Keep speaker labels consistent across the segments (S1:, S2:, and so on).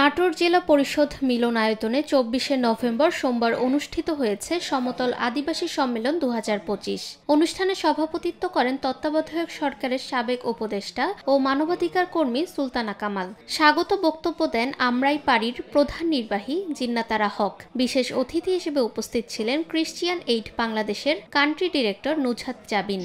S1: নাটোর জেলা পরিষদ মিলনায়তনে ২৪শে নভেম্বর সোমবার অনুষ্ঠিত হয়েছে সমতল আদিবাসী সম্মেলন ২০২৫। অনুষ্ঠানে সভাপতিত্ব করেন তত্ত্বাবধায়ক সরকারের সাবেক উপদেষ্টা ও মানবাধিকার কর্মী সুলতানা কামাল। স্বাগত বক্তব্য দেন আমরাই পাড়ির প্রধান নির্বাহী জিন্নাতারা হক। বিশেষ অতিথি হিসেবে উপস্থিত ছিলেন ক্রিশ্চিয়ান এইড বাংলাদেশের কান্ট্রি ডিরেক্টর নুজহাত জাবিন।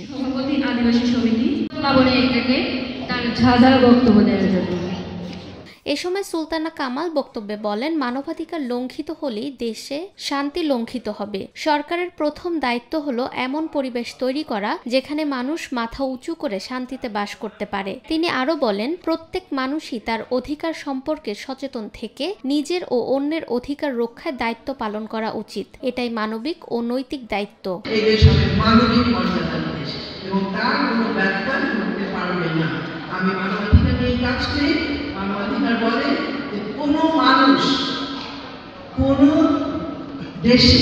S1: এ সময় সুলতানা কামাল বক্তব্যে বলেন, মানবাধিকার লঙ্ঘিত হলেই দেশে শান্তি লঙ্ঘিত হবে। সরকারের প্রথম দায়িত্ব হলো এমন পরিবেশ তৈরি করা যেখানে মানুষ মাথা উঁচু করে শান্তিতে বাস করতে পারে। তিনি আরো বলেন, প্রত্যেক মানুষই তার অধিকার সম্পর্কে সচেতন থেকে নিজের ও অন্যের অধিকার রক্ষায় দায়িত্ব পালন করা উচিত। এটাই মানবিক ও নৈতিক দায়িত্ব।
S2: আমি মানবাধিকার নিয়ে কাজ করি। মানবাধিকার বলে যে কোনো মানুষ, কোনো দেশে,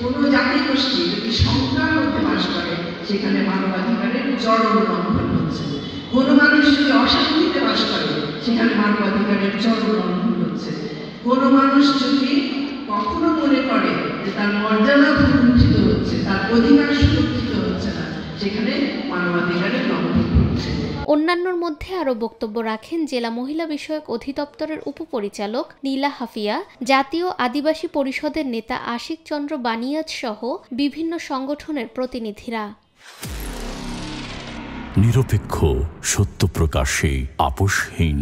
S2: কোনো জাতি গোষ্ঠী যদি সংখ্যার মধ্যে বাস করে সেখানে মানবাধিকারের চরম লঙ্ঘন হচ্ছে। কোনো মানুষ যদি অশান্তিতে বাস করে সেখানে মানবাধিকারের চরম লঙ্ঘন হচ্ছে। কোনো মানুষ যদি কখনো মনে করে যে তার মর্যাদা সুরক্ষিত হচ্ছে, তার অধিকার সুরক্ষিত হচ্ছে না, সেখানে মানবাধিকারের লঙ্ঘন হচ্ছে।
S1: অন্যান্যর মধ্যে আরও বক্তব্য রাখেন জেলা মহিলা বিষয়ক অধিদপ্তরের উপপরিচালক নীলা হাফিয়া, জাতীয় আদিবাসী পরিষদের নেতা আশিক চন্দ্র বানিয়াজ সহ বিভিন্ন সংগঠনের প্রতিনিধিরা।
S3: নিরপেক্ষ, সত্য প্রকাশে আপোষহীন।